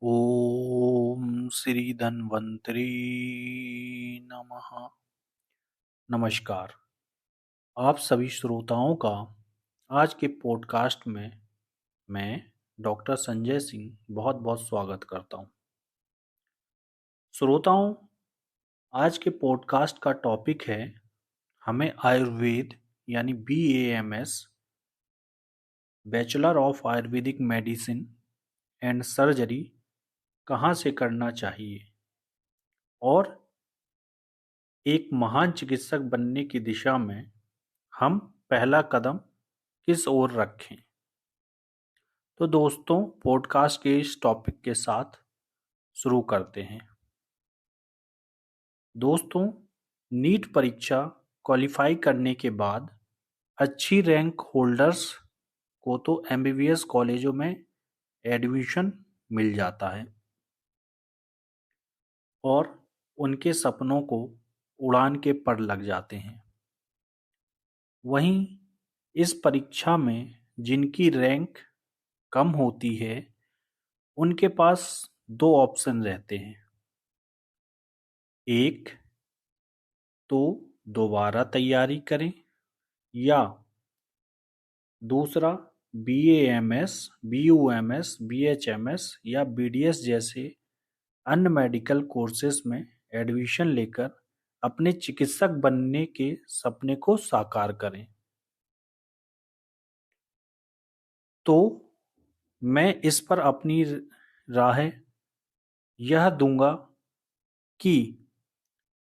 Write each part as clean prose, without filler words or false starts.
ओम श्री धन्वंतरी नमः। नमस्कार, आप सभी श्रोताओं का आज के पॉडकास्ट में मैं डॉक्टर संजय सिंह बहुत बहुत स्वागत करता हूं। श्रोताओं, आज के पॉडकास्ट का टॉपिक है हमें आयुर्वेद यानी BAMS bachelor of Ayurvedic medicine and surgery कहाँ से करना चाहिए और एक महान चिकित्सक बनने की दिशा में हम पहला कदम किस ओर रखें। तो दोस्तों, पॉडकास्ट के इस टॉपिक के साथ शुरू करते हैं। दोस्तों, नीट परीक्षा क्वालिफाई करने के बाद अच्छी रैंक होल्डर्स को तो MBBS कॉलेजों में एडमिशन मिल जाता है और उनके सपनों को उड़ान के पर लग जाते हैं। वहीं इस परीक्षा में जिनकी रैंक कम होती है उनके पास दो ऑप्शन रहते हैं। एक तो दोबारा तैयारी करें या दूसरा BAMS, BUMS, BHMS या BDS जैसे अन्य मेडिकल कोर्सेज में एडमिशन लेकर अपने चिकित्सक बनने के सपने को साकार करें। तो मैं इस पर अपनी राय यह दूंगा कि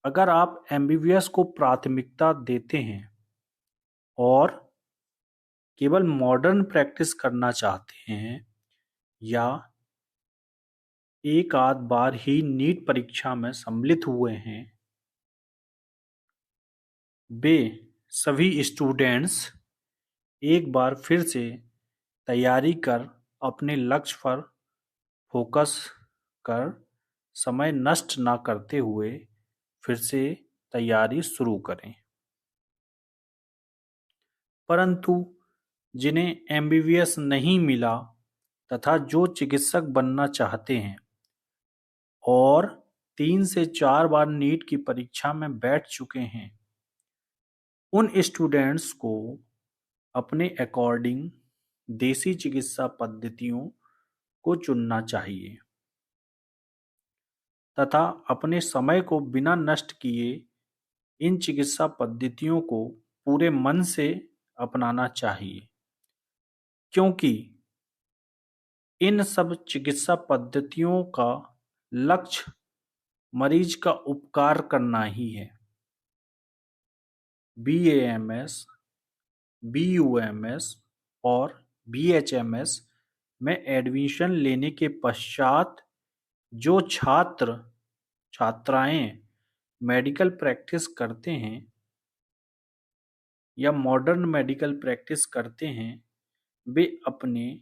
अगर आप MBBS को प्राथमिकता देते हैं और केवल मॉडर्न प्रैक्टिस करना चाहते हैं या एक आध बार ही नीट परीक्षा में सम्मिलित हुए हैं, वे सभी स्टूडेंट्स एक बार फिर से तैयारी कर अपने लक्ष्य पर फोकस कर समय नष्ट ना करते हुए फिर से तैयारी शुरू करें। परंतु जिन्हें MBBS नहीं मिला तथा जो चिकित्सक बनना चाहते हैं और 3 से 4 बार नीट की परीक्षा में बैठ चुके हैं, उन स्टूडेंट्स को अपने अकॉर्डिंग देसी चिकित्सा पद्धतियों को चुनना चाहिए तथा अपने समय को बिना नष्ट किए इन चिकित्सा पद्धतियों को पूरे मन से अपनाना चाहिए, क्योंकि इन सब चिकित्सा पद्धतियों का लक्ष्य मरीज का उपकार करना ही है। BAMS, BUMS और BHMS में एडमिशन लेने के पश्चात जो छात्राएं मेडिकल प्रैक्टिस करते हैं या मॉडर्न मेडिकल प्रैक्टिस करते हैं, वे अपने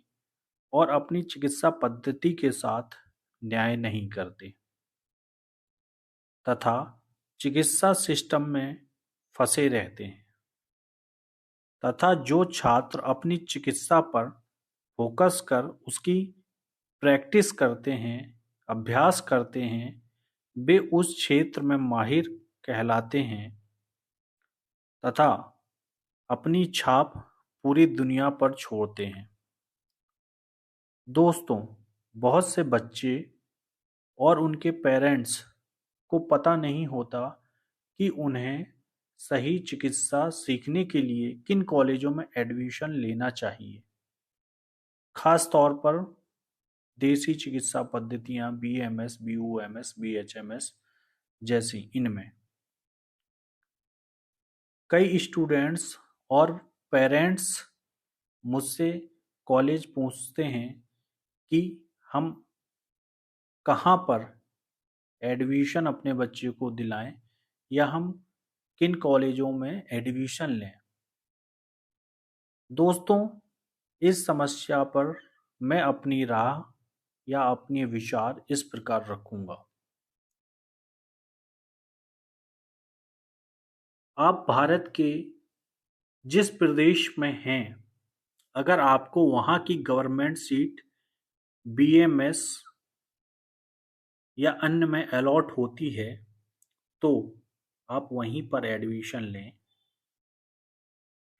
और अपनी चिकित्सा पद्धति के साथ न्याय नहीं करते तथा चिकित्सा सिस्टम में फंसे रहते हैं तथा जो छात्र अपनी चिकित्सा पर फोकस कर उसकी प्रैक्टिस करते हैं, अभ्यास करते हैं, वे उस क्षेत्र में माहिर कहलाते हैं तथा अपनी छाप पूरी दुनिया पर छोड़ते हैं। दोस्तों, बहुत से बच्चे और उनके पेरेंट्स को पता नहीं होता कि उन्हें सही चिकित्सा सीखने के लिए किन कॉलेजों में एडमिशन लेना चाहिए। खास तौर पर देसी चिकित्सा पद्धतियां BAMS, BUMS, BHMS जैसी इनमें कई स्टूडेंट्स और पेरेंट्स मुझसे कॉलेज पूछते हैं कि हम कहाँ पर एडमिशन अपने बच्चे को दिलाएं या हम किन कॉलेजों में एडमिशन लें। दोस्तों, इस समस्या पर मैं अपनी राय या अपने विचार इस प्रकार रखूंगा। आप भारत के जिस प्रदेश में हैं, अगर आपको वहाँ की गवर्नमेंट सीट BMS या अन्य में अलॉट होती है तो आप वहीं पर एडमिशन लें,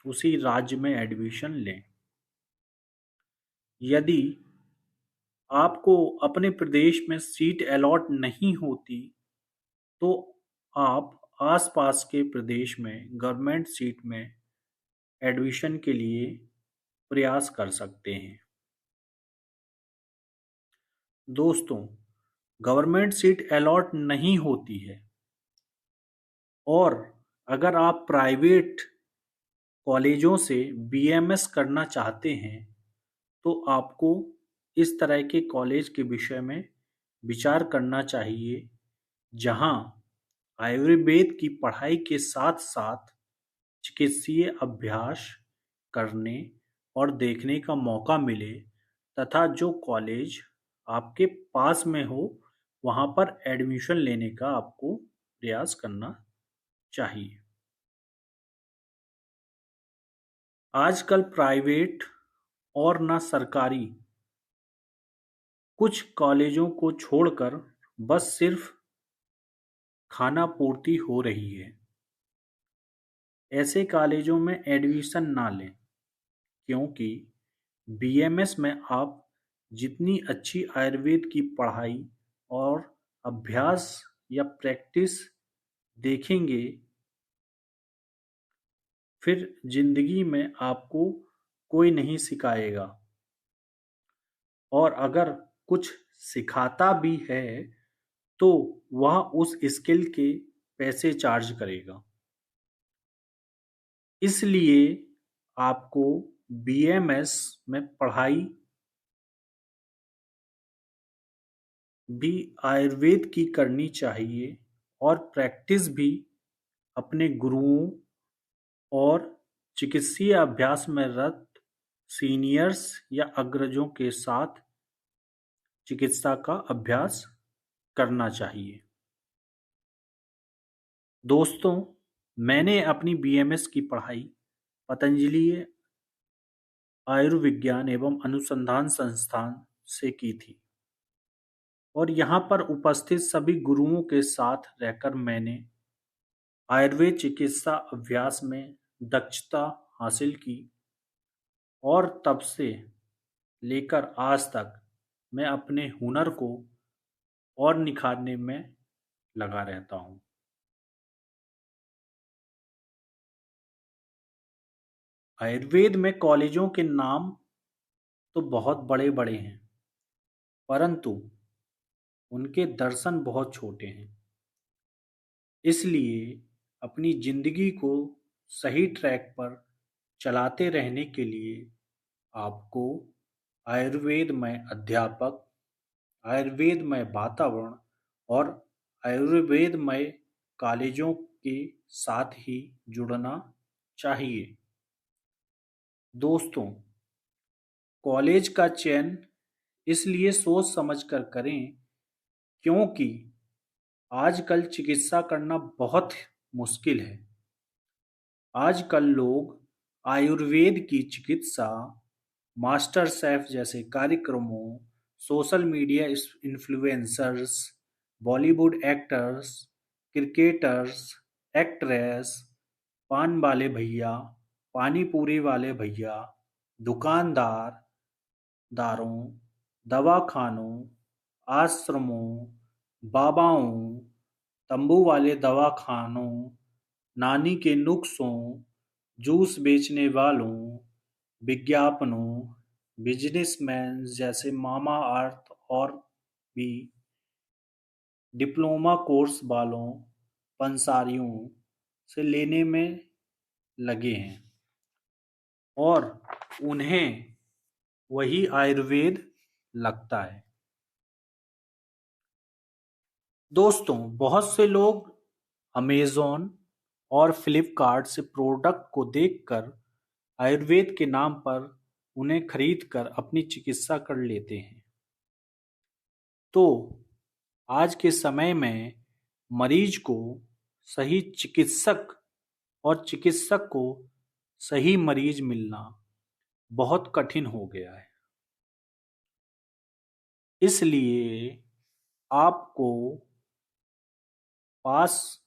उसी राज्य में एडमिशन लें। यदि आपको अपने प्रदेश में सीट अलॉट नहीं होती तो आप आसपास के प्रदेश में गवर्नमेंट सीट में एडमिशन के लिए प्रयास कर सकते हैं। दोस्तों, गवर्नमेंट सीट अलॉट नहीं होती है और अगर आप प्राइवेट कॉलेजों से बीएमएस करना चाहते हैं तो आपको इस तरह के कॉलेज के विषय में विचार करना चाहिए जहां आयुर्वेद की पढ़ाई के साथ साथ चिकित्सीय अभ्यास करने और देखने का मौका मिले तथा जो कॉलेज आपके पास में हो वहां पर एडमिशन लेने का आपको प्रयास करना चाहिए। आजकल प्राइवेट और न सरकारी कुछ कॉलेजों को छोड़कर बस सिर्फ खाना पूर्ति हो रही है। ऐसे कॉलेजों में एडमिशन ना लें क्योंकि बीएमएस में आप जितनी अच्छी आयुर्वेद की पढ़ाई और अभ्यास या प्रैक्टिस देखेंगे फिर जिंदगी में आपको कोई नहीं सिखाएगा और अगर कुछ सिखाता भी है तो वह उस स्किल के पैसे चार्ज करेगा। इसलिए आपको बीएमएस में पढ़ाई भी आयुर्वेद की करनी चाहिए और प्रैक्टिस भी अपने गुरुओं और चिकित्सीय अभ्यास में रत सीनियर्स या अग्रजों के साथ चिकित्सा का अभ्यास करना चाहिए। दोस्तों, मैंने अपनी बीएमएस की पढ़ाई पतंजलि आयुर्विज्ञान एवं अनुसंधान संस्थान से की थी और यहाँ पर उपस्थित सभी गुरुओं के साथ रहकर मैंने आयुर्वेद चिकित्सा अभ्यास में दक्षता हासिल की और तब से लेकर आज तक मैं अपने हुनर को और निखारने में लगा रहता हूँ। आयुर्वेद में कॉलेजों के नाम तो बहुत बड़े बड़े हैं परंतु उनके दर्शन बहुत छोटे हैं। इसलिए अपनी जिंदगी को सही ट्रैक पर चलाते रहने के लिए आपको आयुर्वेदमय अध्यापक, आयुर्वेदमय वातावरण और आयुर्वेदमय कॉलेजों के साथ ही जुड़ना चाहिए। दोस्तों, कॉलेज का चयन इसलिए सोच समझकर करें क्योंकि आजकल चिकित्सा करना बहुत मुश्किल है। आजकल लोग आयुर्वेद की चिकित्सा मास्टर शेफ जैसे कार्यक्रमों, social media influencers, Bollywood actors, cricketers, actress, पान वाले भैया, पानी पूरी वाले भैया, दुकानदार, दारों, दवाखानों, आश्रमों, बाबाओं, तंबू वाले दवाखानों, नानी के नुस्खों, जूस बेचने वालों, विज्ञापनों, बिजनेसमैन जैसे मामा अर्थ और भी डिप्लोमा कोर्स वालों पंसारियों से लेने में लगे हैं और उन्हें वही आयुर्वेद लगता है। दोस्तों, बहुत से लोग अमेज़न और फ्लिपकार्ट से प्रोडक्ट को देखकर आयुर्वेद के नाम पर उन्हें खरीदकर अपनी चिकित्सा कर लेते हैं। तो आज के समय में मरीज को सही चिकित्सक और चिकित्सक को सही मरीज मिलना बहुत कठिन हो गया है। इसलिए आपको पास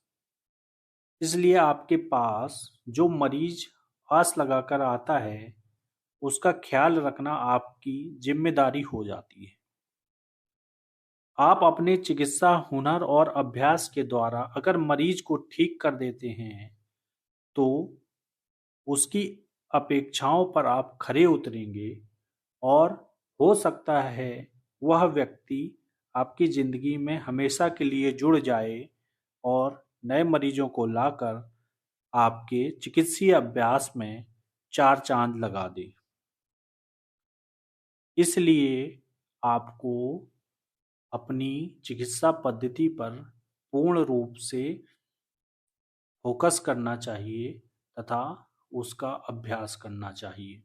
इसलिए आपके पास जो मरीज आस लगाकर आता है उसका ख्याल रखना आपकी जिम्मेदारी हो जाती है। आप अपने चिकित्सा हुनर और अभ्यास के द्वारा अगर मरीज को ठीक कर देते हैं तो उसकी अपेक्षाओं पर आप खरे उतरेंगे और हो सकता है वह व्यक्ति आपकी जिंदगी में हमेशा के लिए जुड़ जाए और नए मरीजों को लाकर आपके चिकित्सीय अभ्यास में चार चांद लगा दे। इसलिए आपको अपनी चिकित्सा पद्धति पर पूर्ण रूप से फोकस करना चाहिए तथा उसका अभ्यास करना चाहिए।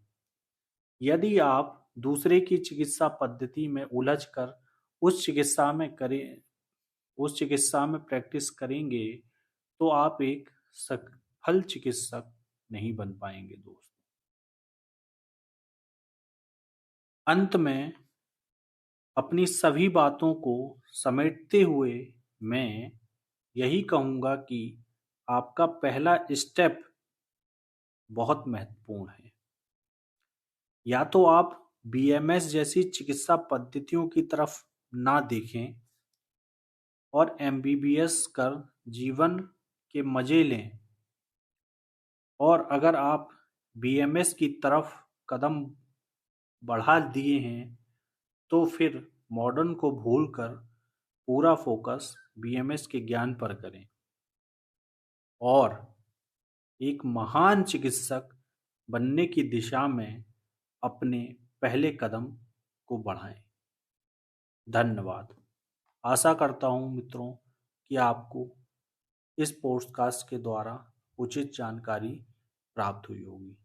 यदि आप दूसरे की चिकित्सा पद्धति में उलझकर उस चिकित्सा में प्रैक्टिस करेंगे तो आप एक सफल चिकित्सक नहीं बन पाएंगे दोस्त। अंत में अपनी सभी बातों को समेटते हुए मैं यही कहूँगा कि आपका पहला स्टेप बहुत महत्वपूर्ण है। या तो आप बीएमएस जैसी चिकित्सा पद्धतियों की तरफ ना देखें और एमबीबीएस कर जीवन के मजे लें, और अगर आप बीएमएस की तरफ कदम बढ़ा दिए हैं तो फिर मॉडर्न को भूलकर पूरा फोकस बीएमएस के ज्ञान पर करें और एक महान चिकित्सक बनने की दिशा में अपने पहले कदम को बढ़ाएं। धन्यवाद। आशा करता हूं मित्रों कि आपको इस पॉडकास्ट के द्वारा उचित जानकारी प्राप्त हुई होगी।